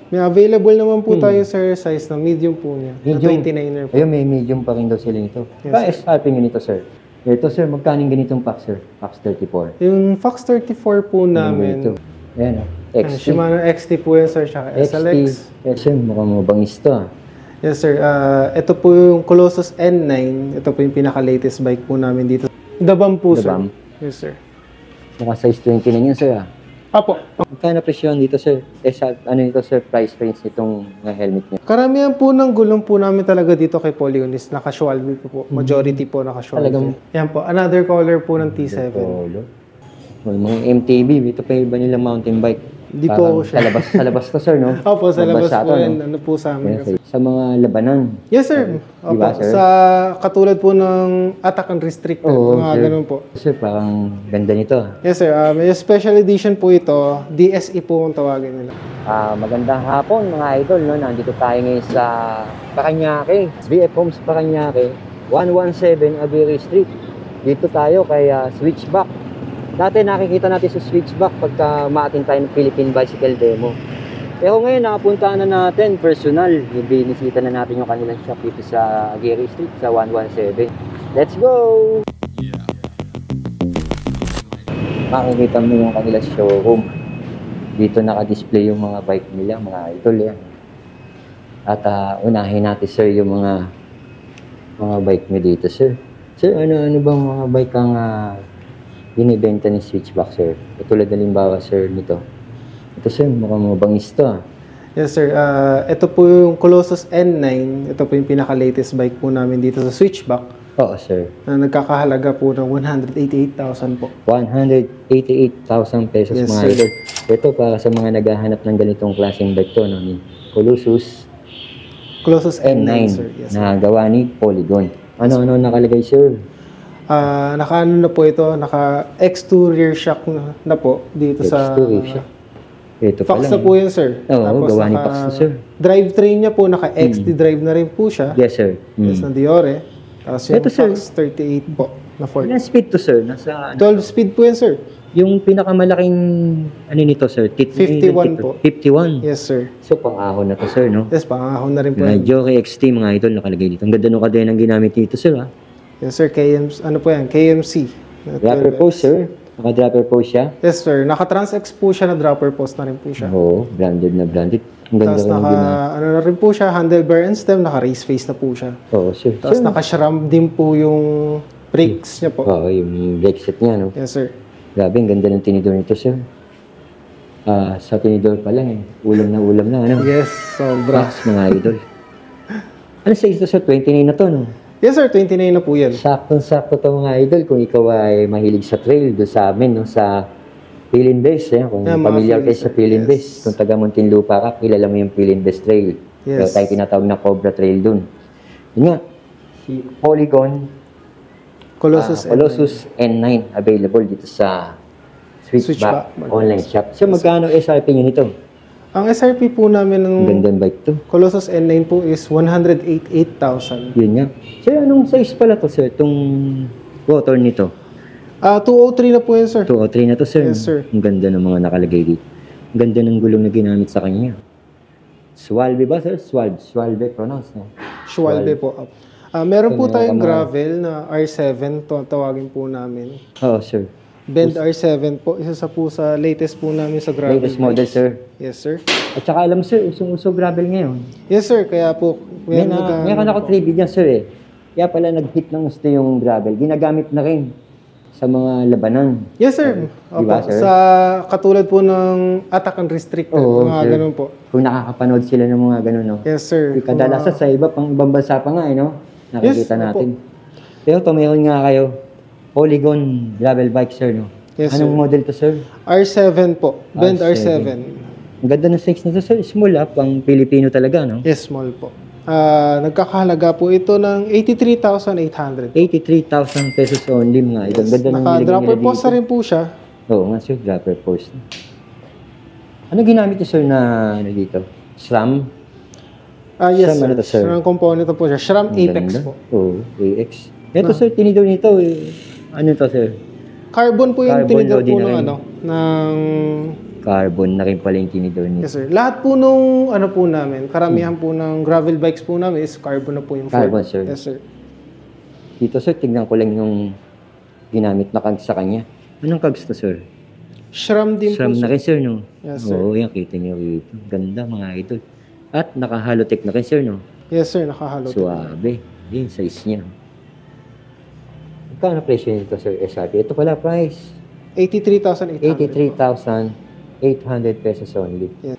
May available naman po tayo, sir, size na medium po niya. Medium. Na 29er po. Ayun, may medium pa rin daw sila nito. Yes, SRP nyo nito, sir. Ito, sir, magkaning ganitong pack, sir? Pax 34. Yung Fox 34 po namin. Ayan, XT. Shimano XT po yan, sir, tsaka SLX. Yes, sir, mukhang mabangis to, ah. Yes, sir. Ito po yung Colossus N9. Ito po yung pinaka-latest bike po namin dito. Dabam po, Dabam. sir. Yes, sir. Mukhang size 29 yun, sir, ah. Apo. Magkano presyon dito, sir? Ano ito, sir, price range nitong helmet niya? Karamihan po ng gulong po namin talaga dito kay Polygon is naka-Schwalbe po. Majority po naka-Schwalbe. Talagang- Yan po. Another color po ng T7. May mga MTB, ito pa yung iba nilang mountain bike. Hindi Parang po siya. Sa labas to, sir, no? Opo, sa labas Bansa po to, yan. no? Ano po sa amin. Yes, sir. Sa mga labanan. Yes, sir. Opo. Diba, sir? Sa katulad po ng attack and restricted. Oo, mga sir. ganun po. Sir, parang ganda nito, ah. Yes, sir. May special edition po ito. DSE po ang tawagin nila. Magandang hapon mga idol, no? Nandito tayo ngayon sa Paranaque, VF Homes Paranaque, 117 Aguirre Street. Dito tayo kay Switchback. Dati nakikita natin sa Switchback pagka maatin tayo ng Philippine Bicycle Demo. Pero ngayon nakapunta na natin personal. Binisita na natin yung kanilang shop dito sa Aguirre Street sa 117. Let's go! Makikita mo yung kanilang showroom. Dito naka-display yung mga bike nila, mga idol yan. At unahin natin, sir, yung mga bike mo dito, sir. Sir, ano bang mga bike ang binibenta ni Switchback, sir? Tulad na limbawa, sir, nito. Ito, sir, mukhang mabangis to, ah. Yes, sir. Ito po yung Colossus N9. Ito po yung pinaka-latest bike po namin dito sa Switchback. Oo, sir. Na nagkakahalaga po ng 188,000 po. 188,000 pesos, Yes, mga sir. idol. Ito para sa mga naghahanap ng ganitong klaseng bike to, no? Ni Colossus Colossus N9, N9 sir. Yes, sir. na gawa ni Polygon. Ano nakalagay, sir? Naka-ano na po ito, naka-X2 rear shock na po dito sa... X2 rear shock. Ito pa Fox lang. na po yun, sir. Oo, gawa ni Fox na, sir. Drivetrain niya po, naka-XT drive na rin po siya. Yes, sir. Yes, na Diore. Tapos yung Ito, sir. Fox 38 po, na Ford. Ilang speed to, sir? Nasa 12 speed po yan, sir. yung pinakamalaking ano nito, sir? 51 po. 51. Yes, sir. So, pang-ahon na to, sir, no? Yes, pangahon na rin po. yan. Jockey XT, mga idol, nakalagay dito. Ang ganda nung kadenang ginamit dito, sir, ha? Yes, sir. Ano po yan? KMC. Dropper post, sir. Naka-dropper post siya. Yes, sir. Naka-Trans-X po siya na dropper post na rin po siya. Oo, branded na branded. Ang ganda Tapos rin yung ginamit. ano na rin po siya, handlebar and stem, naka-race face na po siya. Oo, sir. Tapos Sir, naka-SRAM din po yung brakes niya po. oo, yung brake set niya, no? Yes, sir. Grabe, ang ganda ng tinidor nito, sir. Sa tinidor pa lang, eh. Ulam na, ano? Yes, sobra. Rocks, mga idol. Ano sa ito, sir? 29 na to, no? Yes, sir. 29 na po yan. Saktong-sakto to, mga idol. Kung ikaw ay mahilig sa trail, doon sa amin, no? Sa Philippines, eh. Kung Yeah, mga familiar kayo Philippines, sa Philippines. yes. Kung taga Muntinlupa ka, kilala mo yung Philippines Trail. Yes. Pero tayo tinatawag na Cobra Trail dun. Yun nga, si Polygon, Colossus. Colossus N9 available dito sa Switchback Switchback online shop. So, magkano SRP nyo nito? Ang SRP po namin ng Ang gandang bike to. Colossus N9 po is 188,000. Yun nga. Sir, anong size pala to, sir? Itong rotor nito. 203 na po yan, sir. 203 na to, sir. Yes, sir. Ang ganda ng mga nakalagay dito. Ang ganda ng gulong na ginamit sa kanya. Schwalbe ba, sir? Schwalbe pronounce, no? Schwalbe po. Meron po Meron tayong ka mga- gravel na R7, tawagin po namin. Oo, sir. Bend R7 po, isa sa po sa latest po namin sa gravel. Latest model, bikes. sir. Yes, sir. At saka alam, sir, usong-uso gravel ngayon. Yes, sir. Kaya po, Meron ako trivia dyan, sir, eh. Kaya pala nag-hit ng gusto yung gravel. Ginagamit na rin sa mga labanan. Yes, sir. Diba, Opo, sir? sa katulad po ng attack and restricted, Oo, mga sir. ganun po. Kung nakakapanood sila ng mga ganun, no? Yes, sir. Kadalasan sa iba, pang ibang bansa pa nga, eh, no? Nakikita Yes, natin. Pero ito, mayroon nga kayo. Polygon gravel bike, sir, no? Yes, Anong sir. model to, sir? R7 po. Bend R7. Ang ganda ng size nito, sir. Small, pang Pilipino talaga, no? Yes, small po. Nagkakahalaga po ito ng 83,800. 83,000 pesos only, mga idol. Yes. Ganda ng nilagay Naka-dropper nila post dito. na rin po siya. Oo nga, sir. Dropper post. Ano ginamit niyo, sir, na ano dito? SRAM? Yes, SRAM, sir. ano to, sir? SRAM component po siya. SRAM Ang Apex ganda. po. Oo, AX. Ito, sir, tinidor nito, eh. Ano to, sir? Carbon po yung Carbon tinidor loading po na ng rin. ng Carbon na rin pala yung tinidor niya. Yes, sir. Lahat po nung ano po namin, karamihan po ng gravel bikes po namin is carbon na po yung Carbon, fork. sir. Yes, sir. Dito, sir, tignan ko lang yung ginamit na kag sa kanya. Anong kags to, sir? SRAM din SRAM po, na sir. rin, sir, no? Yes, sir. Oo, yan, kita niyo rito. Ganda, mga idol. At naka-halotech na rin, sir, no? Yes, sir. Nakahalo. Suabe. Yun, size niya. Magkano presyo nito, sir, SRP? Ito pala, price. 83,800. 83,800 pesos only. Yes.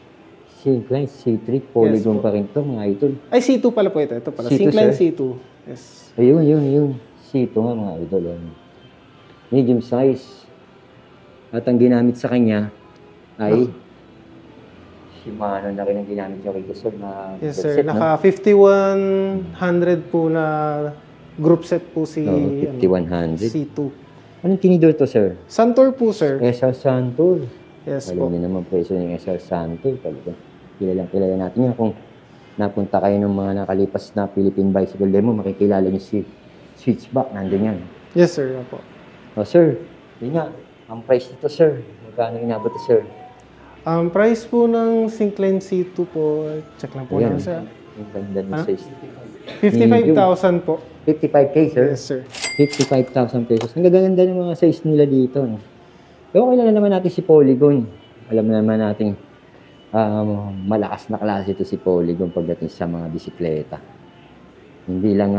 Syncline C3, polygon Yes, po. pa rin to, mga idol. Ay, C2 pala po ito. Ito pala. C2, Syncline sir. C2. Yes. Ayun. C2 nga, mga idol. Medium size. At ang ginamit sa kanya ay Shimano na rin ang ginamit niya rito, sir, na Yes, set, sir. no? Naka 5100 po na group set po si Oo, ano, 5100. C2. Anong tinidor to, sir? Santor po, sir. SR Santor. Yes Alam po. niyo naman presyo ng SR Santor. Talaga. Kilala natin yan. Kung napunta kayo ng mga nakalipas na Philippine Bicycle Demo, makikilala niyo si Switchback. Nandun yan. Yes, sir. Opo. Oh, sir. Yun nga. Ang price nito, sir. Magkano inabot to, sir? Ang price po ng Syncline C2 po, check lang po Ayan. namin, sir. Yung ganda ng Ha? size. 55,000 po. 55K, sir. Yes, sir. 55,000 pesos. Ang gaganda ng mga size nila dito. No? Pero kilala naman natin si Polygon. Alam naman natin malakas na klase ito si Polygon pagdating sa mga bisikleta. Hindi lang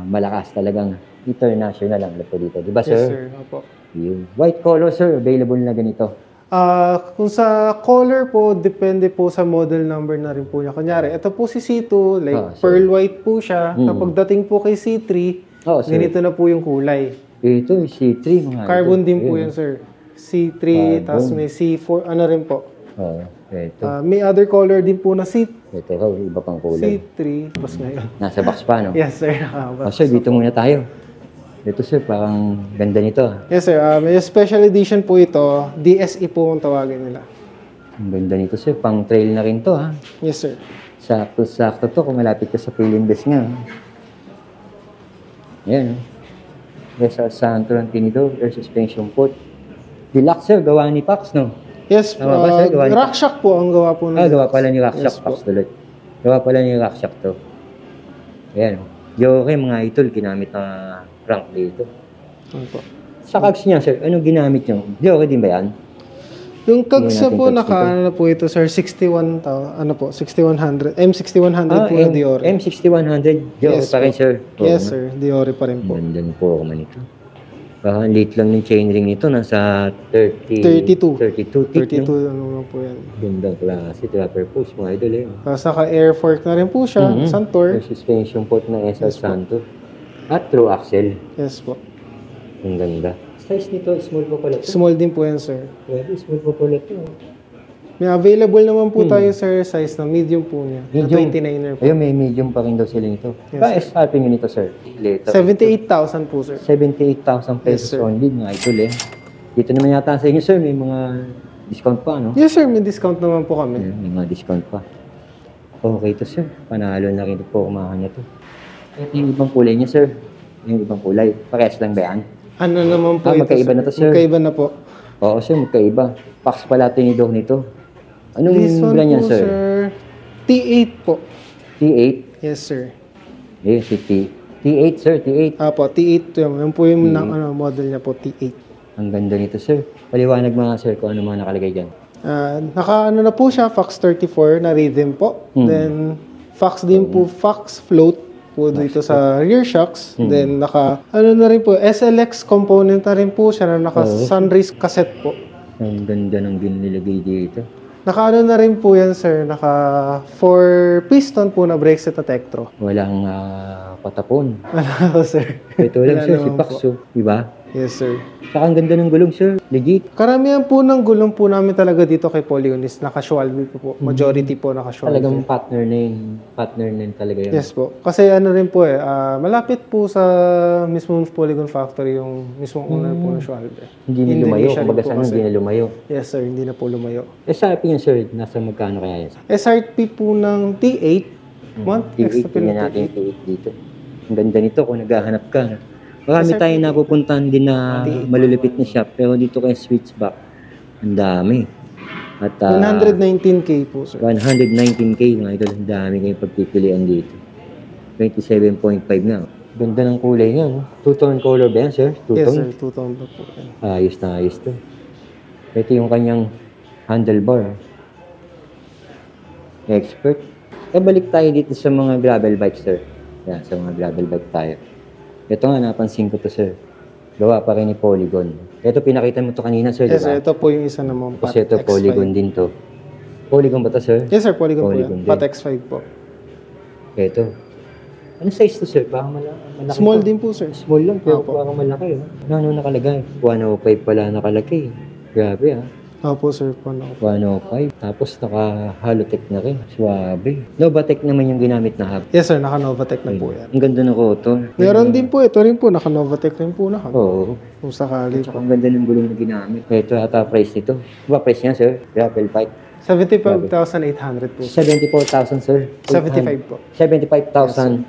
malakas, talagang international ang lapo dito. Di ba, Yes, sir? sir. Opo. Yung white color, sir. Available na ganito. Kung sa color po, depende po sa model number na rin po niya. Kunyari, ito po si C2, like sir. pearl white po siya. Mm. Kapag dating po kay C3, Oo, sir. ganito na po yung kulay. Ito, yung C3, mga Carbon idol. din po Ayun. yan, sir. C3, Carbon. tapos may C4, ano rin po. Oo, ito. May other color din po na Ito raw, iba pang kulay. C3. Tapos ngayon. Nasa box pa, no? Yes, sir. Sir, dito muna tayo. Ito, sir, parang ganda nito. Yes, sir. May special edition po ito. DSE po ang tawagin nila. Ang ganda nito, sir. Pang trail na rin to, ha? Yes, sir. Sakto to kung malapit ka sa Pilindes nga. Ayan, SR Santor ang tinidor, air suspension port. Deluxe, sir, gawa ni Pax, no? Yes, Tama ba, sir? Gawa ni- Rackshack po ang gawa po ng Gawa pala ni Rackshack, Yes, Pax po. tuloy. Gawa pala ni Rackshack to. Ayan, okay, mga idol, ginamit na crank dito. Ano po. Sa cogs niya, sir, anong ginamit nyo? Joke din ba yan? Yung kags Tingnan natin po, cogs naka, dito. ano na po ito, sir, 6100. M6100 po na Diore. M6100, joke Yes, pa rin, po. sir. Oo, Yes, no? sir. Diore pa rin po. Ganda po ako man ito. Baka late lang yung chainring nito. Nasa 32. 32 tick, 32, no? ano lang po yan. Gandang klase. Trapper post, mga idol eh. Tapos naka-air fork na rin po siya, Mhm. Santor. Yung suspension port ng SR Yes, po. Santo. At through axle. Yes po. Ang ganda. Size nito, small pa pala ito. Small din po yan, sir. Pwede, small pa pala ito. May available naman po tayo, sir, size na medium po niya. Na Medium. 29er po. Ayun, may medium pa rin daw sila nito. Yes, Yes, SRP nyo nito, sir? Later. 78,000 po, sir. 78,000 pesos Yes, sir. only, mga idol eh. Dito naman yata sa inyo, sir, may mga discount pa, no? Yes, sir. May discount naman po kami. May mga discount pa. Okay to, sir. Panalo na rin po kumahan niya to. At yung ibang kulay niya, sir. Yung ibang kulay. Parehas lang ba yan? Ano naman po ito, magkaiba na to, sir. Magkaiba na po. Oo, sir. Magkaiba. Pax pala tinidor nito. Anong This one brand yan, po, sir? T8 po. T8. Yes, sir. Eh, si T8, sir. T8. Apo, T8 yun. Yan po yung model niya po, T8. Ang ganda nito, sir. Paliwanag mga, sir, kung ano mga nakalagay dyan. Naka na po siya, Fox 34 na rhythm po. Then, Fox din po, Fox float po dito sa rear shocks. Then, na rin po, SLX component na rin po siya na naka sunrace cassette po. Ang ganda ng nilagay dito. Naka na rin po yan, sir. Naka 4 piston po na brake set na Tektro. Walang patapon. Wala po, sir. Ito lang, Wala sir. Si naman Pax, po. oh. Diba? Yes, sir. Saka ang ganda ng gulong, sir. Legit. Karamihan po ng gulong po namin talaga dito kay Polygon is naka-casual wheel po. Majority po naka-casual Talagang wheel. partner na yun. Partner na yun talaga yun. Yes po. Kasi ano rin po malapit po sa mismong Polygon Factory yung mismong owner po ng Schwalbe. Hindi na lumayo. Indonesia rin Kumbaga po saan kasi. hindi na lumayo. Yes, sir. Hindi na po lumayo. SRP yun, sir. Nasa magkano kaya yun? SRP po ng T8. Month extra T8, po ng tingnan natin T8. yung T8 dito. Ang ganda nito kung naghahanap ka. Marami SRP. tayong napupuntahan din na T8. malulupit na shop. Pero dito kay Switchback, ang dami. At 119K po, sir. 119K mga idol. Ang dami kayong pagpipilian dito. 27.5 na. Ganda ng kulay niya, no? Two-tone color ba yan, sir? Yes, Two-tone? sir. Two-tone po. Ayos na ayos to. Ito yung kanyang handlebar. Expert. Balik tayo dito sa mga gravel bikes, sir. Yan, sa mga gravel bike tayo. Ito nga, napansin ko to, sir. Gawa pa rin ni Polygon. Ito, pinakita mo to kanina, sir, Yes, diba? sir. Ito po yung isa naman. Kasi ito, Polygon din to. Polygon ba to, sir? Yes, sir. Polygon po Polygon yan. din. Pat X5 po. Ito. Ano size to, sir? Parang malaki. Small to. din po, sir. Small lang, pero Opo. parang malaki. Ano nakalagay? 105 pala nakalagay. Grabe, ha? Opo, sir. 105. Tapos naka-halotech na rin. Suwabe. Novatech naman yung ginamit na hub. Yes, sir. Naka-Novatech na po yan. Ang ganda ng rotor. Meron din po. Ito rin po. Naka-Novatech rin po na. Oo. Kung sakali Tsaka po. ang ganda ng gulong na ginamit. Ito ata price nito. Diba price niya, sir? Gravel bike. 75,800 po. 74,000, sir. 75 po. 75,800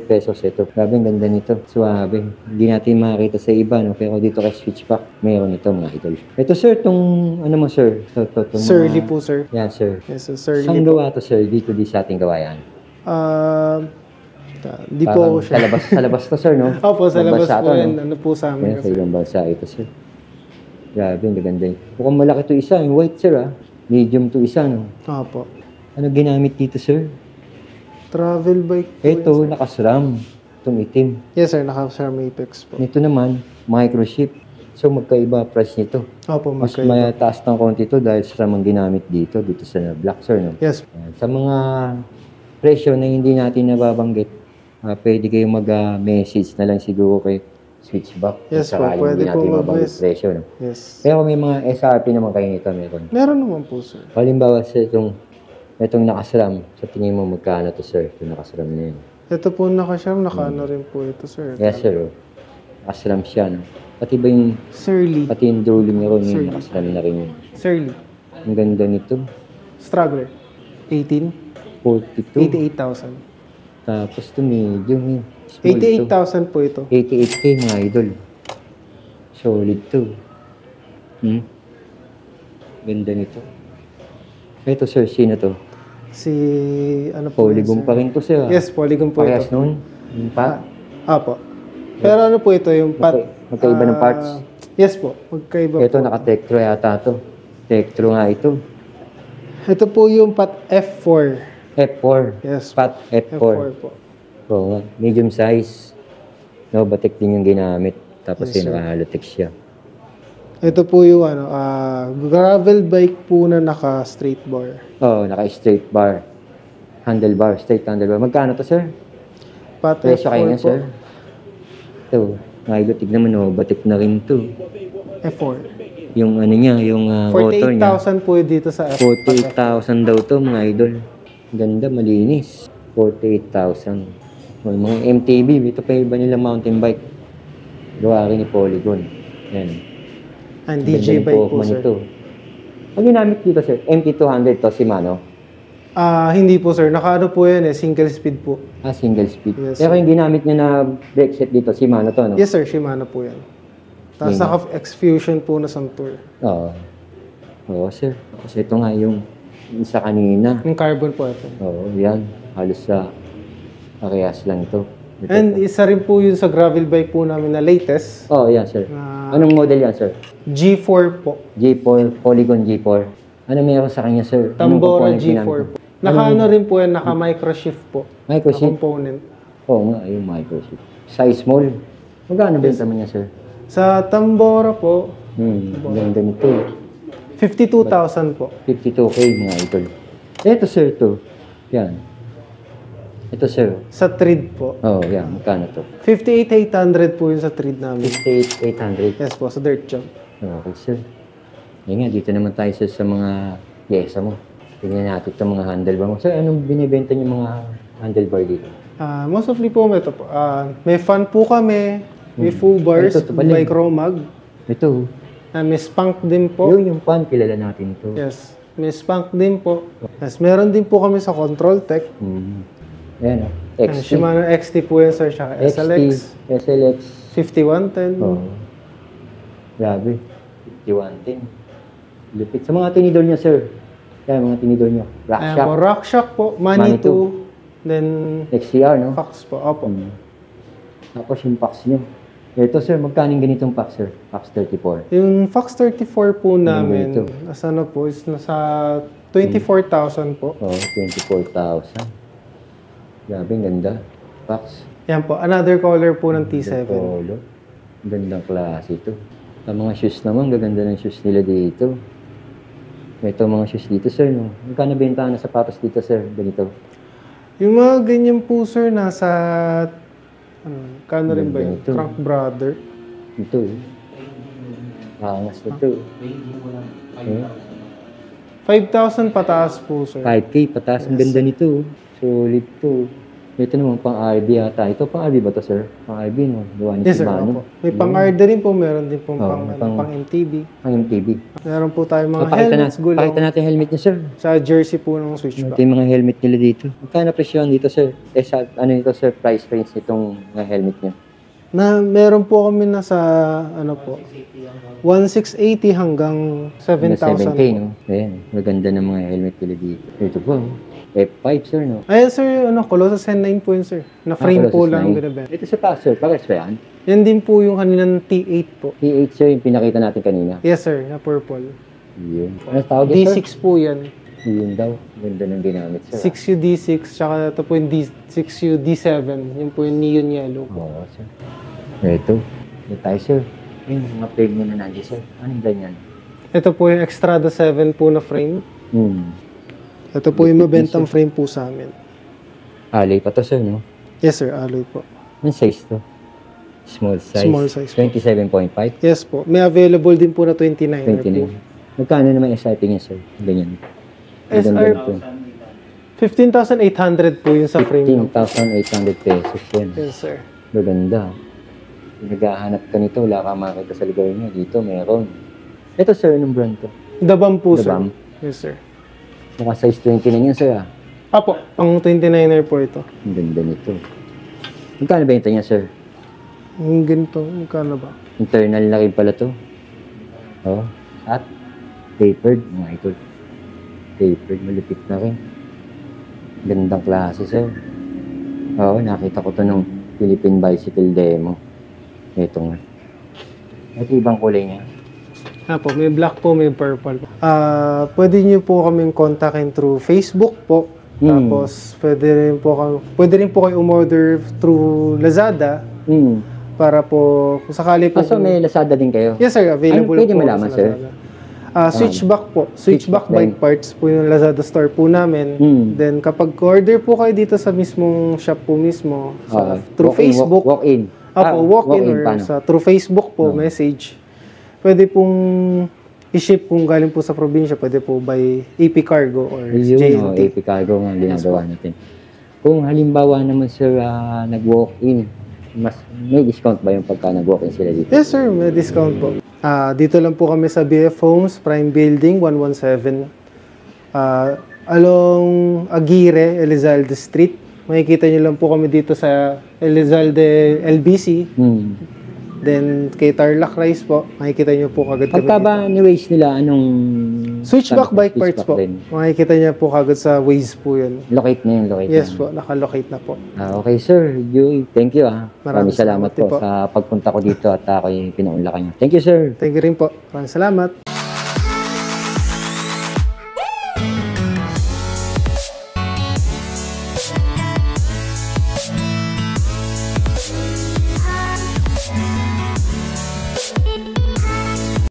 pesos ito. Grabe, ang ganda nito. Suwabe. Hindi natin makakita sa iba, no? Pero dito kay Switchback, mayroon ito, mga idol. Ito, sir, itong, ano mo, sir? Ito, Surly po, sir. Yan, sir. Yes, sir. Surly Saan po. gawa to, sir? Dito di sa ating gawayan. Di po ako Sa siya. labas to, sir, no? Opo, sa Ibang labas bansa po to, no? yan. Ano po sa Yan, amin sa kasi. ibang bansa ito, sir. Grabe, ang gaganda yun. Mukhang malaki to isa, yung white, sir, ah. Medium to isa, no? Opo. Ano ginamit dito, sir? Travel bike po. Ito, yan, sir. nakasram. Itong itim. Yes, sir. Naka-Sharm Apex po. Ito naman, microchip. So, magkaiba price nito. Opo, Mas magkaiba. mataas ng konti ito dahil sa ang ginamit dito sa black, sir, no? Yes. Ayan. Sa mga presyo na hindi natin nababanggit, pwede kayong mag-message na lang siguro kay Switchback. Yes kung po, sakaling pwede hindi po natin mabanggit mag-message. presyo, no? Yes. Pero may mga SRP naman kayo nito, meron. Meron naman po, sir. Halimbawa sa itong nakasram, sa tingin mo magkano to, sir? Itong nakasram na yun. Ito po naka-Sharm. Naka-ano rin po ito, sir. Yes, sir. Oh. Nakasram siya, no? Pati ba yung, Surly. pati yung drooling niya rin, Sir. yung nakasram na rin yun. Surly. Ang ganda nito. Straggler. 18. 42. 88,000. Tapos ito medium, small to. 88,000 po ito. 88K, mga idol. Solid to. Ganda nito. Ito, sir, sino to? Si, ano po Polygon yun, sir? pa rin to, sir. Yes, Polygon po Parehas ito. nun? Yung pa? Apo. Pero ano po ito, yung pat... Magkaiba ng parts? Yes po, magkaiba Ito, po. naka-Tektro yata to. Tektro nga ito. Ito po yung pat F4. F4. Yes, Pat F4. F4 po. Oo nga. Medium size. Novatech din yung ginamit. Tapos Yes, yung sir. naka-halotech siya. Ito po yung ano, gravel bike po na naka-straight bar. Oo, naka-straight bar. Handlebar, straight handlebar. Magkano to, sir? Pat Presyo kayo F4 niya, po. sir? Ito, Novatech naman, Novatech na rin to. F4. Yung ano niya, yung rotor niya. 48,000 po dito sa F. 48,000 daw to, mga idol. Ganda, malinis. 48,000. May mga MTB, ito pa yung iba nilang mountain bike. Gawa rin ni Polygon. Yan. And Ganda DJ yung bike po, Pokemon sir. ito. Ang ginamit dito, sir, MT200 to, Shimano. Hindi po, sir. Naka-ano po yan single speed po. Single speed. Yes, Pero yung ginamit niya na brake set dito, Shimano to, no? Yes, sir. Shimano po yan. Tapos Yun. naka-X-Fusion po na Santur. Oo. Oo, sir. Kasi ito nga yung isa kanina. Yung carbon po ito. Oo, yan. Halos sa parehas lang ito. Ito. And isa rin po yun sa gravel bike po namin na latest. Oo, yan, sir. Na Anong model yan, sir? G4 po. G4, Polygon G4. Ano meron sa kanya, sir? Anong Tambora component G4 ginamit? po. Naka-ano rin po yan, naka-microshift po. Na Microchip? component. Oo nga, yung microchip. Size small. Magkano benta mo niya, sir? Sa Tambora po, Ganda nito. 52,000 po. 52K, mga idol. Ito, sir, to. Yan. Ito, sir. Sa Trid po. Oo, yan. Magkano to? 58,800 po yun sa Trid namin. 58,800. Yes po, sa dirt jump. Okay, sir. Yan nga, dito naman tayo sir, sa mga yesa mo. Tingnan natin itong mga handlebar mo. Sir, anong binibenta niyo mga handlebar dito? Most of po, ito po. May fan po kami. May full bars. Ito pala. May chromag. Ito. May spunk din po. Yung pan, kilala natin ito. Yes. May spunk din po. Yes, meron din po kami sa Control Tech. Ayan, XT. Shimano XT po yan, sir. Tsaka SLX. SLX. 5110. Oh. Grabe. 5110. Lupit. Sa mga tinidor niya, sir. Kaya mga tinidor niya. Rock Ayan Shock. po, Rock Shock po, Manitou, then XCR, no? Fox po. Opo. Tapos yung packs niyo. Ito, sir, magkano yung ganitong pack, sir? Packs 34. Yung Fox 34 po namin, ito? nasa ano po, is nasa 24,000 po. Oh, 24,000. Grabe, ang ganda. Packs. Yan po, another color po ng T7. Polo. Gandang klase ito. Ang mga shoes naman, gaganda ng shoes nila dito. Ito mga shoes dito, sir, no? Magkano benta na sapatos dito, sir? Ganito. Yung mga ganyan po, sir, nasa, kano rin ba yun? Ganito. Frank Brother. Ito, eh. Angas na ito. Eh, 5,000 pataas po, sir. 5K, pataas. Ang ganda nito. Solid to. Ito naman pang RB ata. Ito pang RB ba to, sir? Pang RB, no? Gawa ni Yes, sir. Shimano. Opo. May pang-Arda rin po, meron din po pang- pang MTB. Ang MTB. Meron po tayo mga Pakita helmets, pakita natin yung helmet niya, sir. sa jersey po ng Ito switchback. yung mga helmet nila dito. Magkano presyon dito, sir? Ano ito, sir? Price range nitong mga helmet niya? Na meron po kami na sa, ano po, 1,680 hanggang 7,000 7K, po. no? Ayan, maganda ng mga helmet nila dito. Ito po, F5, sir, no? Ayan, sir, ano, Colossus N9 po yun, sir. Na frame po Colossus lang 9. binibenta. Ito sa taas, sir. Pares ba yan? Yan din po yung kaninang T8 po. P8, sir, yung pinakita natin kanina. Yes, sir, na purple. Yun. Ano tawag yun, sir? D6 po yan. Yun daw. Ganda ng ginamit, sir. 6U D6, tsaka ito po yung 6U D7. Yun po yung neon yellow po. Oo, sir. Ito. Ito tayo, sir. Yung mga frame mo na nandiyan, sir. Anong ganyan? Ito po yung Extrada 7 po na frame. Ito po yung mabentang frame po sa amin. Alay pa to, sir, no? Yes, sir, alloy po. Anong size to? Small size. Small size po. 27.5. Yes po. May available din po na 29 po. 29. Magkano naman SRP niya, sir? Ganyan. SR 15,800 po yung sa frame. lang po. 15,800 pesos yan. Yes, sir. Maganda. Naghahanap ka nito, wala ka makita sa lugar niya. Dito, meron. Ito, sir, anong brand to? Dabam po, Dabam. sir. Yes, sir. Mukha size 29 yan, sir, ah. Apo, ang 29er po ito. Ang ganda nito. Magkano benta niya, sir? Ang ganito, magkano ba? Internal na rin pala to. Oh. At tapered, mga ito. Tapered, malupit na rin. Gandang klase, sir. Oo, nakita ko to nung Philippine Bicycle Demo. Ito nga. Ito ibang kulay niya. Apo, may black po, may purple po. Pwede niyo po kaming kontakin through Facebook po. Tapos, pwede rin po kayo umorder through Lazada para po, kung sakali po. So, may Lazada din kayo? Yes, sir. Available Ano, pwede po malaman, sa sir? Lazada. Switchback po. Switchback Switchback bike parts po yung Lazada store po namin. Then, kapag order po kayo dito sa mismong shop po mismo, through Facebook. Walk-in. Apo, walk-in or paano? through Facebook po, message. Pwede pong i-ship kung galing po sa probinsya, pwede po by AP Cargo or Yun, JNT. AP Cargo nga ginagawa natin. Kung halimbawa naman, sir, nag-walk-in, may discount ba yung pagka nag-walk-in sila dito? Yes, sir. May discount po. Dito lang po kami sa BF Homes, Prime Building, 117. Along Aguirre, Elizalde Street. Makikita nyo lang po kami dito sa Elizalde LBC. Then, kay Tarlac Rice po, makikita nyo po kagad kami Pagka ba ni-waste nila, anong... Switchback bike parts po. din? Makikita nyo po kagad sa Waze po yun. Locate na yun, locate Yes na. po, nakalocate na po. Okay, sir. Thank you, Maraming salamat salamat din po po. sa pagpunta ko dito at ako'y pinaunlakan niyo. Thank you, sir. Thank you rin po. Maraming salamat.